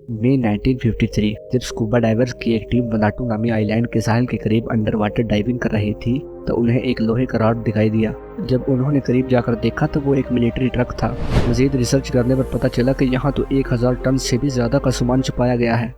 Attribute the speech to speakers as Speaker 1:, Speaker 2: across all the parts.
Speaker 1: मई 1953 जब scuba divers की एक टीम वनाटू नामी आइलैंड के साहिल के करीब अंडर वाटर डाइविंग कर रही थी तो उन्हें एक लोहे का रॉड दिखाई दिया। जब उन्होंने करीब जाकर देखा तो वो एक मिलिट्री ट्रक था। मजीद रिसर्च करने पर पता चला कि यहाँ तो 1000 टन से भी ज्यादा का सामान छुपाया गया है।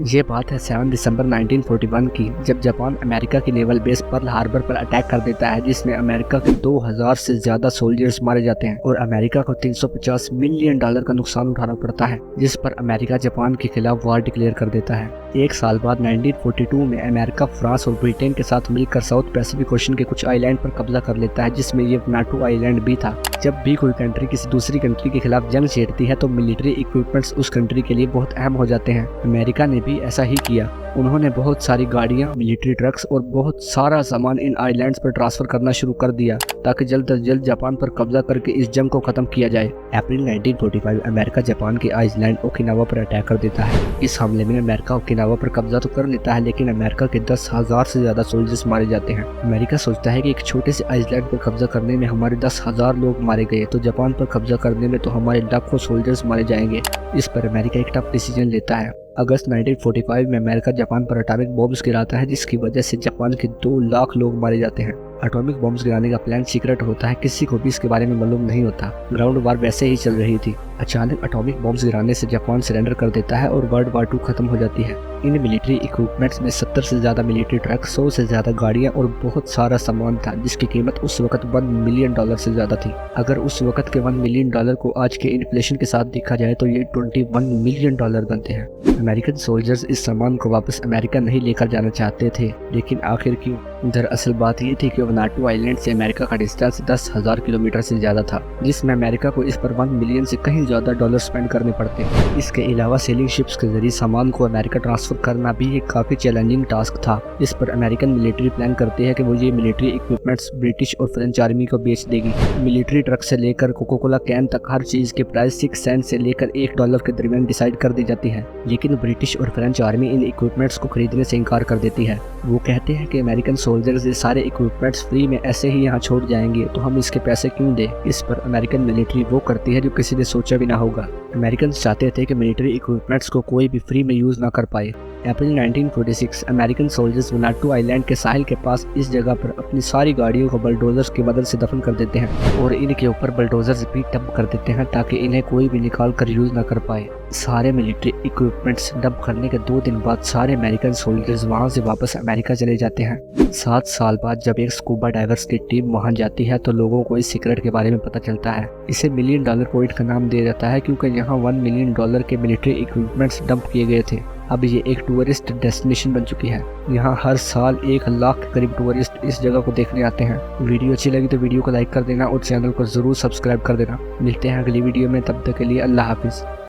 Speaker 1: ये बात है 7 दिसंबर 1941 की, जब जापान अमेरिका की नेवल बेस पर्ल हार्बर पर अटैक कर देता है, जिसमें अमेरिका के 2000 से ज्यादा सोल्जर्स मारे जाते हैं और अमेरिका को $350 मिलियन का नुकसान उठाना पड़ता है, जिस पर अमेरिका जापान के खिलाफ वार डिक्लेयर कर देता है। एक साल बाद 1942 में अमेरिका, फ्रांस और ब्रिटेन के साथ मिलकर साउथ पैसिफिक ओशन के कुछ आइलैंड पर कब्जा कर लेता है, जिसमें ये वनाटू आइलैंड भी था। जब भी कोई कंट्री किसी दूसरी कंट्री के खिलाफ जंग छेड़ती है तो मिलिट्री इक्विपमेंट्स उस कंट्री के लिए बहुत अहम हो जाते हैं। अमेरिका ने भी ऐसा ही किया। उन्होंने बहुत सारी गाड़ियां, मिलिट्री ट्रक्स और बहुत सारा सामान इन आइलैंड्स पर ट्रांसफर करना शुरू कर दिया ताकि जल्द अज जल्द जापान पर कब्जा करके इस जंग को खत्म किया जाए। अप्रैल 1945 अमेरिका जापान के आइलैंड ओकिनावा पर अटैक कर देता है। इस हमले में अमेरिका ओकिनावा पर कब्जा तो कर लेता है, लेकिन अमेरिका के 10,000 से ज्यादा सोल्जर्स मारे जाते हैं। अमेरिका सोचता है कि एक छोटे से आइलैंड पर कब्जा करने में हमारे 10,000 लोग मारे गए, तो जापान पर कब्जा करने में तो हमारे लाखों सोल्जर्स मारे जाएंगे। इस पर अमेरिका एक टफ डिसीजन लेता है। अगस्त 1945 में अमेरिका जापान पर एटॉमिक बॉम्ब्स गिराता है, जिसकी वजह से जापान के 2 लाख लोग मारे जाते हैं। एटॉमिक बॉम्ब्स गिराने का प्लान सीक्रेट होता है, किसी को भी इसके बारे में मालूम नहीं होता। ग्राउंड वार वैसे ही चल रही थी। अचानक एटॉमिक बॉम्ब्स गिराने से जापान सरेंडर कर देता है और वर्ल्ड वार 2 खत्म हो जाती है। इन मिलिट्री इक्विपमेंट्स में 70 से ज्यादा मिलिट्री ट्रक, 100 से ज्यादा गाड़ियां और बहुत सारा सामान था, जिसकी कीमत उस वक्त $1 मिलियन से ज्यादा थी। अगर उस वक्त के $1 मिलियन को आज के इन्फ्लेशन के साथ देखा जाए तो ये $21 मिलियन बनते हैं। अमेरिकन सोल्जर्स इस सामान को वापस अमेरिका नहीं लेकर जाना चाहते थे, लेकिन आखिर क्यों? दरअसल बात ये थी कि वनाटू आइलैंड से अमेरिका का डिस्टेंस 10,000 किलोमीटर से ज्यादा था, जिसमें अमेरिका को इस पर $1 मिलियन से कहीं ज्यादा डॉलर स्पेंड करने पड़ते। इसके अलावा सेलिंग शिप्स के जरिए सामान को अमेरिका ट्रांसफर करना भी एक काफी चैलेंजिंग टास्क था। इस पर अमेरिकन मिलिट्री प्लान करते हैं कि वो ये मिलिट्री इक्विपमेंट्स ब्रिटिश और फ्रेंच आर्मी को बेच देगी। मिलिट्री ट्रक से लेकर कोका कोला कैन तक हर चीज के प्राइस 6 सेंट से लेकर $1 के दरमियान डिसाइड कर दी जाती है, लेकिन ब्रिटिश और फ्रेंच आर्मी इन इक्विपमेंट्स को खरीदने से इनकार कर देती है। वो कहते हैं कि अमेरिकन सोल्जर्स ये सारे इक्विपमेंट्स फ्री में ऐसे ही यहाँ छोड़ जाएंगे, तो हम इसके पैसे क्यों दें? इस पर अमेरिकन मिलिट्री वो करती है जो किसी ने सोचा भी ना होगा। अमेरिकन चाहते थे कि मिलिट्री इक्विपमेंट्स को कोई भी फ्री में यूज ना कर पाए। अप्रैल 1946 अमेरिकन सोल्जर्स वनाटू आइलैंड के साहिल के पास इस जगह पर अपनी सारी गाड़ियों को बुलडोजर्स की मदद से दफन कर देते हैं और इनके ऊपर बुलडोजर्स भी डंप कर देते हैं ताकि इन्हें कोई भी निकाल कर यूज ना कर पाए। सारे मिलिट्री इक्विपमेंट्स डंप करने के 2 दिन बाद सारे अमेरिकन सोल्जर्स वहां से वापस अमेरिका चले जाते हैं। 7 साल बाद जब एक स्कूबा डाइवर्स की टीम वहां जाती है तो लोगों को इस सीक्रेट के बारे में पता चलता है। इसे $1 मिलियन पॉइंट का नाम दिया जाता है, क्योंकि यहाँ $1 मिलियन के मिलिट्री इक्विपमेंट्स डंप किए गए थे। अब ये एक टूरिस्ट डेस्टिनेशन बन चुकी है। यहाँ हर साल 1 लाख के करीब टूरिस्ट इस जगह को देखने आते हैं। वीडियो अच्छी लगी तो वीडियो को लाइक कर देना और चैनल को जरूर सब्सक्राइब कर देना। मिलते हैं अगली वीडियो में, तब तक के लिए अल्लाह हाफिज।